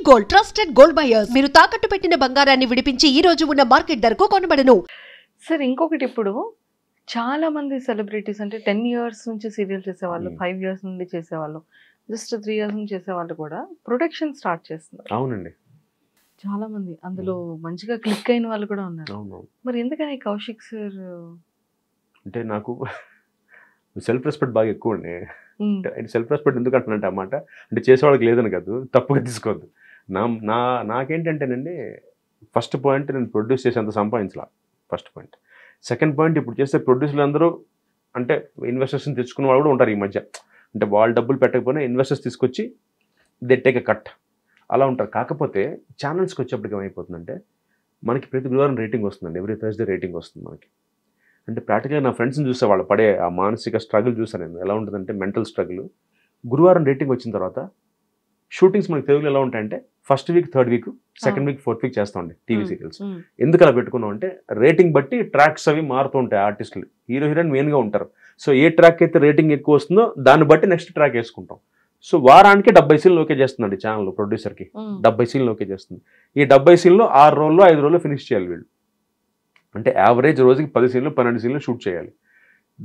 Gold trusted gold buyers. మీరు తాకట్టు పెట్టిన బంగారాన్ని విడిపించి ఈ రోజు ఉన్న మార్కెట్ ధరకు కొనబడను. సార్ ఇంకొకటి, ఇప్పుడు చాలా మంది సెలబ్రిటీస్ అంటే 10 years నుంచి సీరియల్ చేసేవాళ్ళు, 5 years నుండి చేసేవాళ్ళు, జస్ట్ 3 years నుంచి చేసేవాళ్ళు కూడా ప్రొడక్షన్ స్టార్ట్ చేస్తున్నారు. అవునండి, చాలా మంది అందులో మంచిగా క్లిక్ అయిన వాళ్ళు కూడా ఉన్నారు. మరి ఎందుకని కౌశిక్ సార్? అంటే నాకు సెల్ఫ్ రెస్పెక్ట్ బాగా ఎక్కువ అండి. సెల్ఫ్ రెస్పెక్ట్ ఎందుకు అంటున్నట్టు అన్నమాట, అంటే చేసేవాళ్ళకి లేదని కాదు, తప్పుగా తీసుకోవద్దు. నాకేంటంటేనండి, ఫస్ట్ పాయింట్ నేను ప్రొడ్యూస్ చేసేంత సంపాదించాల, ఫస్ట్ పాయింట్. సెకండ్ పాయింట్, ఇప్పుడు చేసే ప్రొడ్యూసర్లు అందరూ అంటే ఇన్వెస్టర్స్ని తెచ్చుకున్న వాళ్ళు కూడా ఉంటారు ఈ మధ్య. అంటే వాళ్ళు డబ్బులు పెట్టకపోయినా ఇన్వెస్టర్స్ తీసుకొచ్చి దే టేక్ ఎ కట్ అలా ఉంటారు. కాకపోతే ఛానల్స్కి వచ్చేప్పటికి ఏమైపోతుందంటే, మనకి ప్రతి గురువారం రేటింగ్ వస్తుందండి, ఎవ్రీ థర్స్డే రేటింగ్ వస్తుంది మనకి. అంటే ప్రాక్టికల్గా నా ఫ్రెండ్స్ని చూస్తే వాళ్ళు పడే ఆ మానసిక స్ట్రగుల్ చూసాను నేను, ఎలా ఉంటుందంటే మెంటల్ స్ట్రగుల్. గురువారం రేటింగ్ వచ్చిన తర్వాత షూటింగ్స్ మనకి తెలుగులో ఎలా ఉంటాయంటే, first week, third week, second week, fourth week చేస్తామండి టీవీ సీరియల్స్. ఎందుకు అలా పెట్టుకున్నాం అంటే, రేటింగ్ బట్టి ట్రాక్స్ అవి మారుతూ ఉంటాయి. ఆర్టిస్టులు, హీరో హీరోయిన్ మెయిన్గా ఉంటారు. సో ఏ ట్రాక్ అయితే రేటింగ్ ఎక్కువ వస్తుందో దాన్ని బట్టి నెక్స్ట్ ట్రాక్ వేసుకుంటాం. సో వారానికి 70 సీన్లు ఓకే చేస్తుందండి ఛానల్ ప్రొడ్యూసర్కి. 70 సీన్లు ఓకే చేస్తుంది. ఈ 70 సీన్లో 6 రోజుల్లో 5 రోజుల్లో ఫినిష్ చేయాలి వీళ్ళు. అంటే యావరేజ్ రోజుకి 10 సీన్లు 12 సీన్లు షూట్ చేయాలి.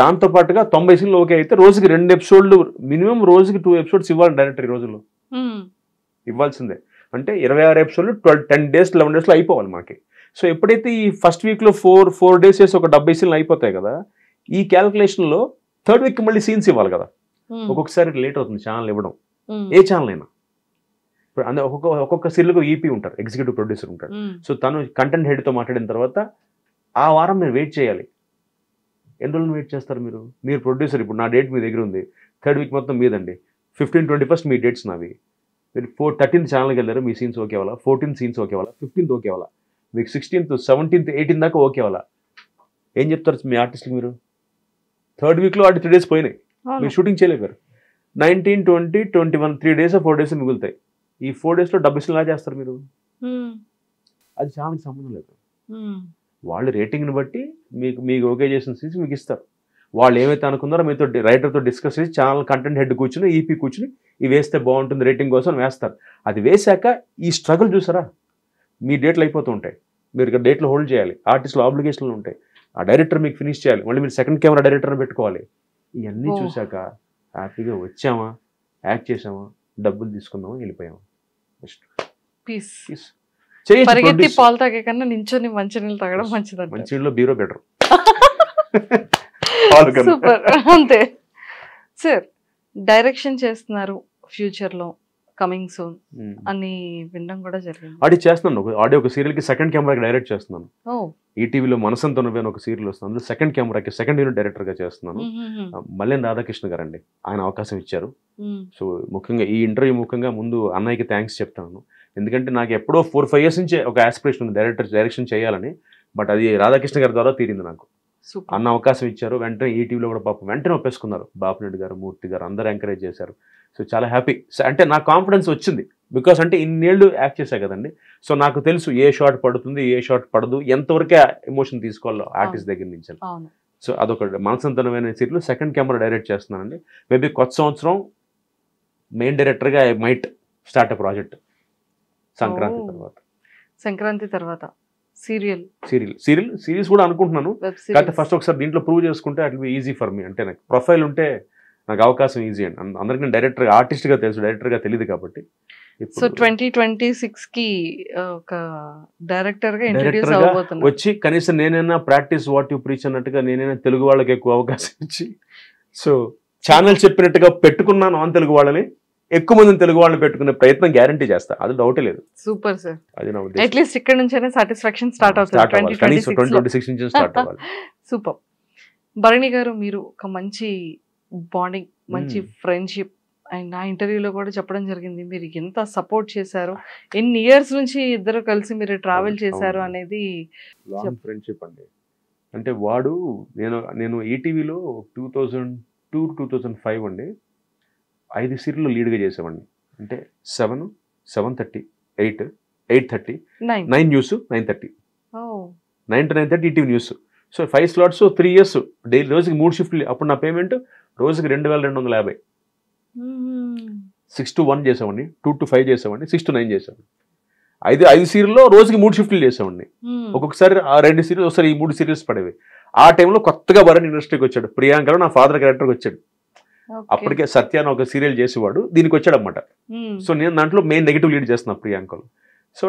దాంతోపాటుగా 90 సీన్లు ఓకే అయితే రోజుకి 2 ఎపిసోడ్లు మినిమం, రోజుకి 2 ఎపిసోడ్స్ ఇవ్వాలి డైరెక్టర్. ఈ రోజుల్లో ఇవ్వాల్సిందే. అంటే 26 ఎపిసోడ్లు 10 days 11 daysలో అయిపోవాలి మనకి. సో ఎప్పుడైతే ఈ ఫస్ట్ వీక్లో 4 days చేసి ఒక 70 సీన్లు అయిపోతాయి కదా, ఈ క్యాల్కులేషన్లో థర్డ్ వీక్ మళ్ళీ సీన్స్ ఇవ్వాలి కదా. ఒక్కొక్కసారి లేట్ అవుతుంది ఛానల్ ఇవ్వడం, ఏ ఛానల్ అయినా. ఇప్పుడు ఒక్కొక్క సీరియల్కి ఈపీ ఉంటారు, ఎగ్జిక్యూటివ్ ప్రొడ్యూసర్ ఉంటారు. సో తను కంటెంట్ హెడ్తో మాట్లాడిన తర్వాత ఆ వారం మీరు వెయిట్ చేయాలి. ఎన్ని రోజులు వెయిట్ చేస్తారు మీరు ప్రొడ్యూసర్? ఇప్పుడు నా డేట్ మీ దగ్గర ఉంది, థర్డ్ వీక్ మొత్తం మీదండి. 15, 21 మీ డేట్స్ నావి. మీరు 13th ఛానల్కి వెళ్ళారు, మీ సీన్స్ ఓకే అవ్వాలా, 14th సీన్స్ ఓకే అవ్వాలా, 15th ఓకే అవ్వాలా, మీకు 16th, 17th, 18th దాకా ఓకే అవ్వాలా. ఏం చెప్తారు మీ ఆర్టిస్ట్కి మీరు? థర్డ్ వీక్లో వాటి 3 days పోయినాయి, మీరు షూటింగ్ చేయలేరు. 19, 20, 21 3 days 4 days మిగులుతాయి. ఈ 4 daysలో 70 సీన్లు ఎలా చేస్తారు మీరు? అది ఛానల్కి సంబంధం లేదు. వాళ్ళు రేటింగ్ని బట్టి మీకు ఓకే చేసిన సీన్స్ మీకు ఇస్తారు. వాళ్ళు ఏమైతే అనుకున్నారో మీతో రైటర్తో డిస్కస్ చేసి ఛానల్ కంటెంట్ హెడ్ కూర్చుని, ఈపీ కూర్చుని ఇవి వేస్తే బాగుంటుంది రేటింగ్ కోసం వేస్తారు. అది వేశాక ఈ స్ట్రగుల్ చూసారా, మీ డేట్లు అయిపోతూ ఉంటాయి, మీరు ఇక్కడ డేట్లు హోల్డ్ చేయాలి, ఆర్టిస్టులు ఆబ్లిగేషన్లు ఉంటాయి, ఆ డైరెక్టర్ మీకు ఫినిష్ చేయాలి, మళ్ళీ మీరు సెకండ్ కెమెరా డైరెక్టర్ని పెట్టుకోవాలి. ఇవన్నీ చూశాక హ్యాపీగా వచ్చామా, యాక్ట్ చేసామా, డబ్బులు తీసుకుందామా, వెళ్ళిపోయామా. పీస్. పరిగెత్తి పాలు తాగే కన్నా నించొని మంచినీళ్ళు తాగడం మంచిది. మంచినీళ్ళు బీరో బెటర్. సూపర్. అంతే సార్. డైరెక్షన్ చేస్తున్నారు ఫ్యూచర్లో, కమింగ్ సూన్ అని వినడం కూడా జరిగింది. ఆడి చేస్తున్నాను, ఒక సీరియల్కి సెకండ్ కెమెరాకి డైరెక్ట్ చేస్తున్నాను. ఈటీవీలో మనసంతో నువ్వే ఒక సీరియల్ వస్తుంది, అందులో సెకండ్ కెమెరాకి సెకండ్ యూనిట్ డైరెక్టర్గా చేస్తున్నాను. మల్లేన్ రాధాకృష్ణ గారండి, ఆయన అవకాశం ఇచ్చారు. సో ముఖ్యంగా ఈ ఇంటర్వ్యూ ముఖ్యంగా ముందు అన్నయ్యకి థ్యాంక్స్ చెప్తాను. ఎందుకంటే నాకు ఎప్పుడో 4-5 years నుంచే ఒక ఆస్పిరేషన్ ఉంది డైరెక్షన్ చేయాలని. బట్ అది రాధాకృష్ణ గారి ద్వారా తీరింది నాకు. అన్న అవకాశం ఇచ్చారు, వెంటనే ఈటీవీలో కూడా పాపం వెంటనే ఒప్పేసుకున్నారు. బాపిరెడ్డి గారు, మూర్తి గారు అందరూ ఎంకరేజ్ చేశారు. సో చాలా హ్యాపీ. అంటే నాకు కాన్ఫిడెన్స్ వచ్చింది, బికాస్ అంటే ఇన్నేళ్ళు యాక్ట్ చేశా కదండి. సో నాకు తెలుసు ఏ షాట్ పడుతుంది, ఏ షాట్ పడదు, ఎంతవరకే ఎమోషన్ తీసుకోవాలో ఆర్టిస్ట్ దగ్గర నుంచి. సో అదొక మనసంతనమైన సీరియల్ సెకండ్ కెమెరా డైరెక్ట్ చేస్తున్నానండి. మేబీ కొత్త సంవత్సరం మెయిన్ డైరెక్టర్గా I might start a project. Sankranti తర్వాత సిరీస్ కూడా అనుకుంటున్నాను. కాకపోతే ఫస్ట్ ఒకసారి దీంట్లో ప్రూవ్ చేసుకుంటే at be easy for me. అంటే నాకు ప్రొఫైల్ ఉంటే నాకు అవకాశం ఈజీ అండి. అందరికీ నేను డైరెక్టర్, ఆర్టిస్ట్గా తెలుసు, డైరెక్టర్గా తెలియదు కాబట్టి. సో 2026కి ఒక డైరెక్టర్గా ఇంట్రడ్యూస్ అవ్వబోతున్నా. వచ్చి కనీసం నేనైనా ప్రాక్టీస్ వాట్ యు ప్రీచ్ అన్నట్టుగా నేనైనా తెలుగు వాళ్ళకి ఎక్కువ అవకాశం ఇచ్చి, సో ఛానల్ చెప్పినట్టుగా పెట్టుకున్నాను ఆన్ తెలుగు వాళ్ళని, ఎక్కువ మందిని తెలుగు వాళ్ళని పెట్టుకునే ప్రయత్నం గ్యారంటీ చేస్తా, అది డౌటే లేదు. Super sir. అది నా ఉద్దేశం. అట్లీస్ట్ ఇక్కడ నుంచైనా సాటిస్ఫాక్షన్ స్టార్ట్ అవుతుంది. 2026 నుంచి స్టార్ట్ అవ్వాలి. సూపర్. భరణి గారు, మీరు ఒక మంచి బాండింగ్, మంచి ఫ్రెండ్షిప్, అండ్ నా ఇంటర్వ్యూలో కూడా చెప్పడం జరిగింది మీరు ఎంత సపోర్ట్ చేశారు, ఎన్ని ఇయర్స్ నుంచి ఇద్దరు కలిసి మీరు ట్రావెల్ చేశారు అనేది. ఫ్రెండ్షిప్ అండి. అంటే వాడు నేను ఈటీవీలో 2002-2005 అండి 5 సీరియల్లో లీడ్గా చేసేవాడిని. అంటే 7, 7:30, 8, 8:30, 9 news, 9:30, 9 to 9:30 ETV news. So 5 slots, 3 years daily, రోజుకి 3 షిఫ్ట్లు. అప్పుడు నా పేమెంట్ రోజుకి 2250. 6 to 1 చేసేవాడిని, 2 to 5 చేసేవాడిని, 6 to 9 చేసేవాడిని. 5 సీరియల్లో రోజుకి 3 షిఫ్ట్లు చేసేవాడిని. ఒక్కొక్కసారి ఆ 2 సీరియల్స్, ఒకసారి ఈ 3 సీరియల్స్ పడేవి. ఆ టైంలో కొత్తగా భరణ్ ఇండస్ట్రీకి వచ్చాడు. ప్రియాంకలో నా ఫాదర్ క్యారెక్టర్కి వచ్చాడు. అప్పటికే సత్య అని ఒక సీరియల్ చేసేవాడు, దీనికి వచ్చాడు అనమాట. సో నేను దాంట్లో మెయిన్ నెగిటివ్ లీడ్ చేస్తున్నా ప్రియాంకలో. సో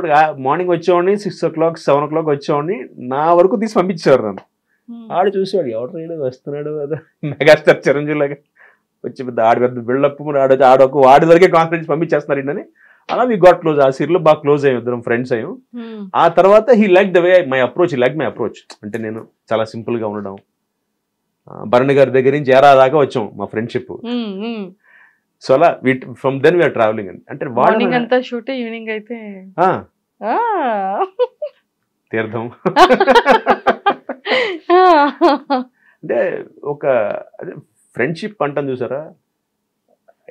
మార్నింగ్ వచ్చేవాడిని, 6 o'clock 7 o'clock వచ్చేవాడిని, నా వరకు తీసి పంపించేవారు నన్ను. ఆడు చూసేవాడు, ఎవరు వస్తున్నాడు కదా మెగాస్టార్ చిరంజీవి లాగా వచ్చి పెద్ద బిల్డప్, వాడి వరకే కాన్ఫిడెన్స్ పంపించేస్తున్నారు ఇండని. అలా వి గాట్ క్లోజ్. ఆ సీరియల్ బాగా క్లోజ్ అయ్యాం, ఇద్దరం ఫ్రెండ్స్ అయ్యాం. ఆ తర్వాత he like the way my approach, he like my approach. అంటే నేను చాలా సింపుల్ గా ఉండడం. భరణి గారి దగ్గర నుంచి ఏరా దాకా వచ్చాం మా ఫ్రెండ్షిప్. సో అలా ఫ్రమ్ దెన్ వీఆర్ ట్రావెలింగ్. అంటే మార్నింగ్ అంతా షూట్, ఈవినింగ్ అయితే తీర్థం. అంటే ఒక ఫ్రెండ్షిప్ అంటాను చూసారా,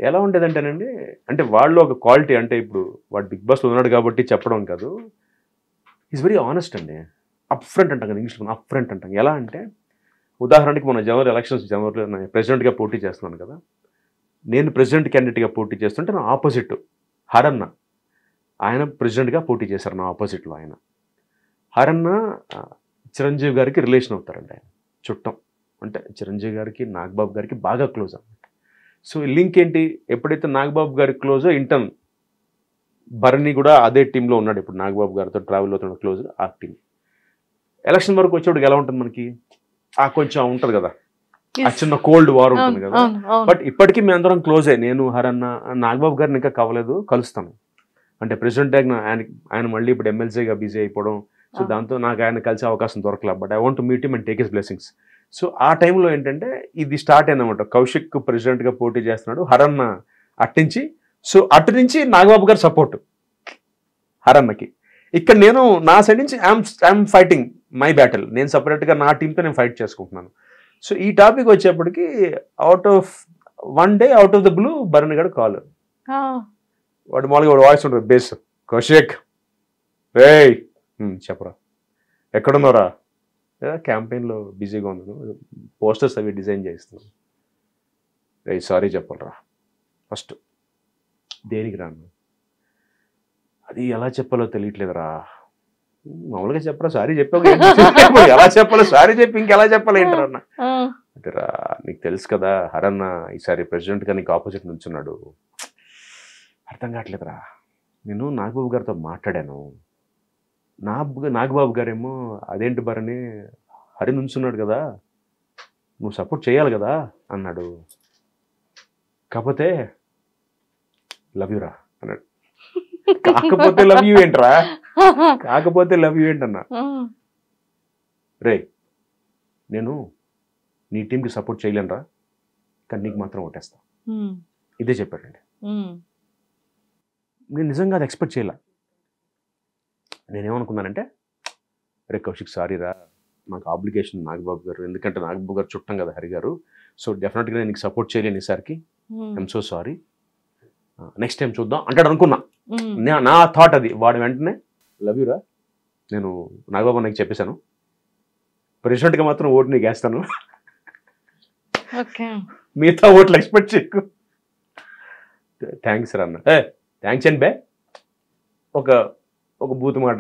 ఎలా ఉండేదంటేనండి, అంటే వాళ్ళు ఒక క్వాలిటీ, అంటే ఇప్పుడు వాడు బిగ్ బాస్లో ఉన్నాడు కాబట్టి చెప్పడం కాదు, ఈజ్ వెరీ ఆనెస్ట్ అండి. అప్ ఫ్రంట్ అంటాం కదా ఇంగ్లీష్లో, అప్ ఫ్రంట్ అంటాం. ఎలా అంటే ఉదాహరణకి మన జనవరి ఎలక్షన్స్, జనవరిలో నేను ప్రెసిడెంట్గా పోటీ చేస్తున్నాను కదా, నేను ప్రెసిడెంట్ క్యాండిడేట్గా పోటీ చేస్తుంటే నా ఆపోజిట్ హరన్న, ఆయన ప్రెసిడెంట్గా పోటీ చేశారు నా ఆపోజిట్లో. ఆయన హరన్న చిరంజీవి గారికి రిలేషన్ అవుతారండి, ఆయన చుట్టం. అంటే చిరంజీవి గారికి నాగబాబు గారికి బాగా క్లోజ్ అన్నమాట. సో లింక్ ఏంటి, ఎప్పుడైతే నాగబాబు గారికి క్లోజో ఇంటర్న్ భరణి కూడా అదే టీంలో ఉన్నాడు. ఇప్పుడు నాగబాబు గారితో ట్రావెల్ అవుతున్న క్లోజ్ ఆ టీం. ఎలక్షన్ వరకు వచ్చేవాడికి ఎలా ఉంటుంది మనకి, కొంచెం ఉంటుంది కదా, ఆ చిన్న కోల్డ్ వార్ ఉంటుంది కదా. బట్ ఇప్పటికీ మేము అందరం క్లోజ్ అయ్యి, నేను హరన్న, నాగబాబు గారిని ఇంకా కలవలేదు, కలుస్తాను. అంటే ప్రెసిడెంట్ ఆయన మళ్ళీ ఇప్పుడు ఎమ్మెల్సీగా బిజీ అయిపోవడం, సో దాంతో నాకు ఆయన కలిసే అవకాశం దొరకలేదు. But I want to meet him and take his blessings. So ఆ టైంలో ఏంటంటే ఇది స్టార్ట్ అయిందన్నమాట. కౌశిక్ ప్రెసిడెంట్గా పోటీ చేస్తున్నాడు, హరన్న అట్టించి. సో అటు నుంచి నాగబాబు గారు సపోర్ట్ హరన్నకి. ఇక్కడ నేను నా సైడ్ నుంచి ఐఎమ్ ఫైటింగ్ మై బ్యాటిల్, నేను సపరేట్గా నా టీంతో నేను ఫైట్ చేసుకుంటున్నాను. సో ఈ టాపిక్ వచ్చేప్పటికి out of one day, out of the blue Bharani garu call. వాడు మామూలుగా వాడు వాయిస్ ఉంటుంది బేస్, కౌశిక్ రే చెప్పరా ఎక్కడున్నారా, క్యాంపెయిన్లో బిజీగా ఉన్నాను, పోస్టర్స్ అవి డిజైన్ చేస్తున్నాను. రే సారీ చెప్పాలరా ఫస్ట్. దేనికి రాను, అది ఎలా చెప్పాలో తెలియట్లేదురా. మామూలుగా చెప్పరా, సారీ చెప్పావు, ఎలా చెప్పాలో సారీ చెప్పి ఇంకెలా చెప్పాలి ఏంటరన్న. అంటే రా నీకు తెలుసు కదా హరన్న ఈసారి ప్రెసిడెంట్గా నీకు ఆపోజిట్ నుంచున్నాడు, అర్థం కావట్లేదురా. నేను నాగబాబు గారితో మాట్లాడాను, నాగబాబు గారేమో అదేంటి భరణి హరి నుంచున్నాడు కదా, నువ్వు సపోర్ట్ చేయాలి కదా అన్నాడు. కాకపోతే లవ్ యూరా అన్నాడు. కాకపోతే లవ్ యూ ఏంట్రా, కాకపోతే లవ్ యూ ఏంటన్నా. రే నేను నీ టీంకి సపోర్ట్ చేయలేనురా, కానీ నీకు మాత్రం ఓటేస్తా, ఇదే చెప్పాడండి. నేను నిజంగా అది ఎక్స్పెక్ట్ చేయలే. నేనేమనుకున్నానంటే, రే కౌశిక్ సారీరా, నాకు ఆబ్లిగేషన్ నాగబాబు గారు, ఎందుకంటే నాగబాబు గారు చుట్టం కదా హరి గారు, సో డెఫినెట్గా నేను నీకు సపోర్ట్ చేయలేను ఈసారికి, I'm so sorry, next time చూద్దాం అంటాడు అనుకున్నా. నా థాట్ అది. వాడు వెంటనే లవ్ యూరా, నేను నాగబాబు నాకు చెప్పేశాను, ప్రెసిడెంట్గా మాత్రం ఓటు నీకు వేస్తాను, మిగతా ఓట్లు ఎక్స్పెక్ట్ చేయకు. థ్యాంక్స్ రా అన్న. థ్యాంక్స్ అండి బే, ఒక బూత్ మాట,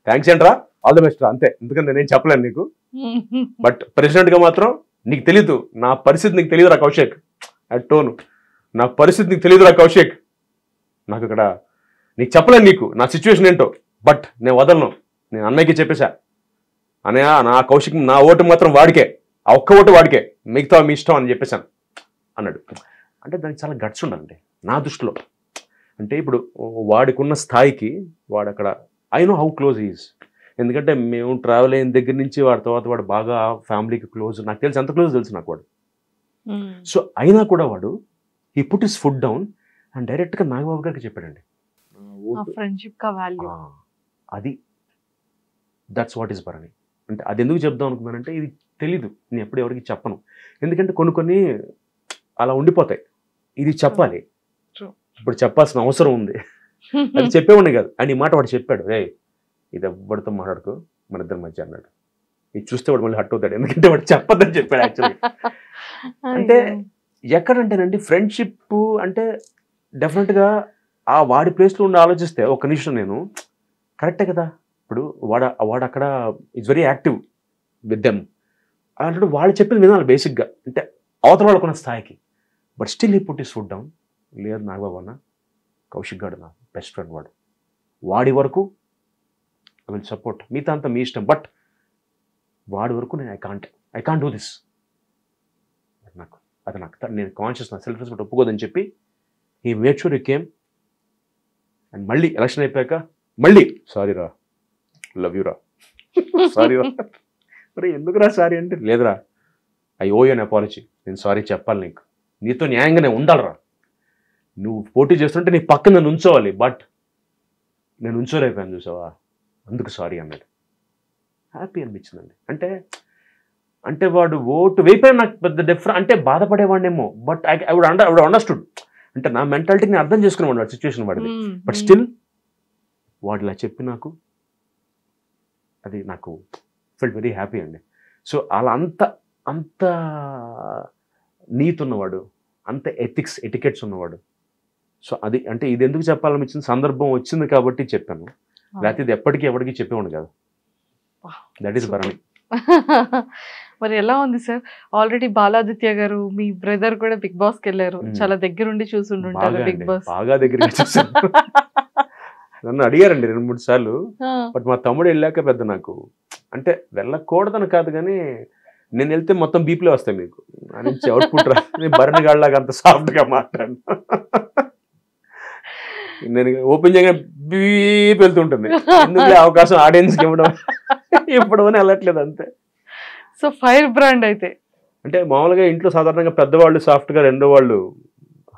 థ్యాంక్స్ ఏంట్రా, ఆల్ ది బెస్ట్ రా, అంతే. ఎందుకంటే నేను చెప్పలేను నీకు, బట్ ప్రెసిడెంట్గా మాత్రం నీకు తెలీదు, నా పరిస్థితి నీకు తెలియదురా కౌశిక్, అట్ టోను, నా పరిస్థితి నీకు తెలియదురా కౌశిక్, నాకు ఇక్కడ నీకు చెప్పలేను నీకు నా సిచ్యువేషన్ ఏంటో, బట్ నేను వదలను, నేను అన్నయ్యకి చెప్పేశా, అన్నయ్య నా కౌశిక్ నా ఓటు మాత్రం వాడికే, ఆ ఒక్క ఓటు వాడికే, మిగతా మీ ఇష్టం అని చెప్పేశాను అన్నాడు. అంటే దానికి చాలా గట్స్ ఉండాలండి నా దృష్టిలో. అంటే ఇప్పుడు వాడికున్న స్థాయికి వాడు అక్కడ, I know how close is, ఎందుకంటే మేము ట్రావెల్ అయిన దగ్గర నుంచి వాడి తర్వాత వాడు బాగా ఫ్యామిలీకి క్లోజ్, నాకు తెలుసు ఎంత క్లోజ్ తెలుసు నాకు వాడు. సో అయినా కూడా వాడు he put his food down and డైరెక్ట్గా నాగబాబు గారికి చెప్పాడండి, అది దట్స్ వాట్ ఈస్ భరణి. అంటే అది ఎందుకు చెప్దాం అనుకున్నానంటే, ఇది తెలీదు, నేను ఎప్పుడు ఎవరికి చెప్పను, ఎందుకంటే కొన్ని అలా ఉండిపోతాయి, ఇది చెప్పాలి, ఇప్పుడు చెప్పాల్సిన అవసరం ఉంది. అది చెప్పేవాడిని కాదు, అండ్ ఈ మాట వాడు చెప్పాడు, రే ఇది ఎవరితో మాట్లాడుకో మన ఇద్దరి మధ్య అన్నాడు. ఇది చూస్తే వాడు మళ్ళీ హట్ అవుతాడు, ఎందుకంటే వాడు చెప్పొద్దని చెప్పాడు యాక్చువల్లీ. అంటే ఎక్కడంటేనండి ఫ్రెండ్షిప్ అంటే డెఫినెట్గా ఆ వాడి ప్లేస్లో ఉండి ఆలోచిస్తే ఒక నిమిషం నేను కరెక్టే కదా, ఇప్పుడు వాడు అక్కడ it's very active with them అలాంటి వాళ్ళు చెప్పింది వినాలి బేసిక్గా, అంటే అవతల వాళ్ళకున్న స్థాయికి. But still he put his foot down. లేదు నాగబాబు అన్న, కౌశిక్ గారు నా బెస్ట్ ఫ్రెండ్, వాడి వరకు ఐ విల్ సపోర్ట్, మిగతా అంతా మీ ఇష్టం, బట్ వాడి వరకు నేను ఐ కాంట్ డూ దిస్. నాకు నేను కాన్షియస్, నా సెల్ఫ్ రెస్పెక్ట్ ఒప్పుకోదని చెప్పి ఈ made sure you came. And మళ్ళీ ఎలక్షన్ అయిపోయాక మళ్ళీ సారీ రా, లవ్ యూ రా, సారీ రా, మరి ఎందుకురా సారీ అంటే, లేదురా I owe you an apology, నేను సారీ చెప్పాలి, నీతో న్యాయంగా నేను ఉండాలిరా, నువ్వు పోటీ చేస్తుంటే నీ పక్కన నన్ను ఉంచోవాలి, బట్ నేను ఉంచోలేకపోయాను చూసావా, అందుకు సారీ అన్నాడు. హ్యాపీ అనిపించిందండి. అంటే వాడు ఓటు వేయిపోయినా నాకు పెద్ద డిఫరెంట్, అంటే బాధపడేవాడినేమో, బట్ ఐ వుడ్ అండర్స్టూడ్, అంటే నా మెంటాలిటీని అర్థం చేసుకునేవాడు వాడు సిచ్యువేషన్ వాడిది. బట్ స్టిల్ వాడు ఇలా చెప్పి నాకు అది నాకు ఫెల్ట్ వెరీ హ్యాపీ అండి. సో అలా అంత నీతి ఉన్నవాడు, అంత ఎటికెట్స్ ఉన్నవాడు. సో అది అంటే ఇది ఎందుకు చెప్పాలనిపించింది, సందర్భం వచ్చింది కాబట్టి చెప్పాను, లేకపోతే ఇది ఎప్పటికీ ఎవరికి చెప్పేవాడు కాదు. That is Bharani. మరి ఎలా ఉంది సార్, ఆల్రెడీ బాలాదిత్య గారు మీ బ్రదర్ కూడా బిగ్ బాస్ కి వెళ్ళారు, చాలా దగ్గరుండి చూసుంటారు బిగ్ బాస్. బాగా దగ్గర చూసాను. నన్ను అడిగారండి 2-3 సార్లు, బట్ మా తమ్ముడు వెళ్ళాక పెద్ద నాకు అంటే వెళ్ళకూడదని కాదు, కానీ నేను వెళ్తే మొత్తం బీపీలో వస్తాయి మీకు నుంచి అవుట్పుట్ రా, నేను భరణి గాడిలాగా అంత సాఫ్ట్గా మాట్లాడు, నేను ఓపెన్ చేయగానే బీప్ వెళ్తుంటుంది, ఎందుకు అవకాశం ఆడియన్స్కి ఇవ్వడం అని వెళ్ళట్లేదు అంతే. సో ఫైర్ బ్రాండ్ అయితే అంటే మామూలుగా ఇంట్లో సాధారణంగా పెద్దవాళ్ళు సాఫ్ట్గా, రెండో వాళ్ళు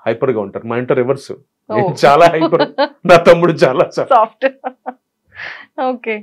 హైపర్గా ఉంటారు, మా ఇంట్లో రివర్స్, చాలా హైపర్, నా తమ్ముడు చాలా సాఫ్ట్. ఓకే.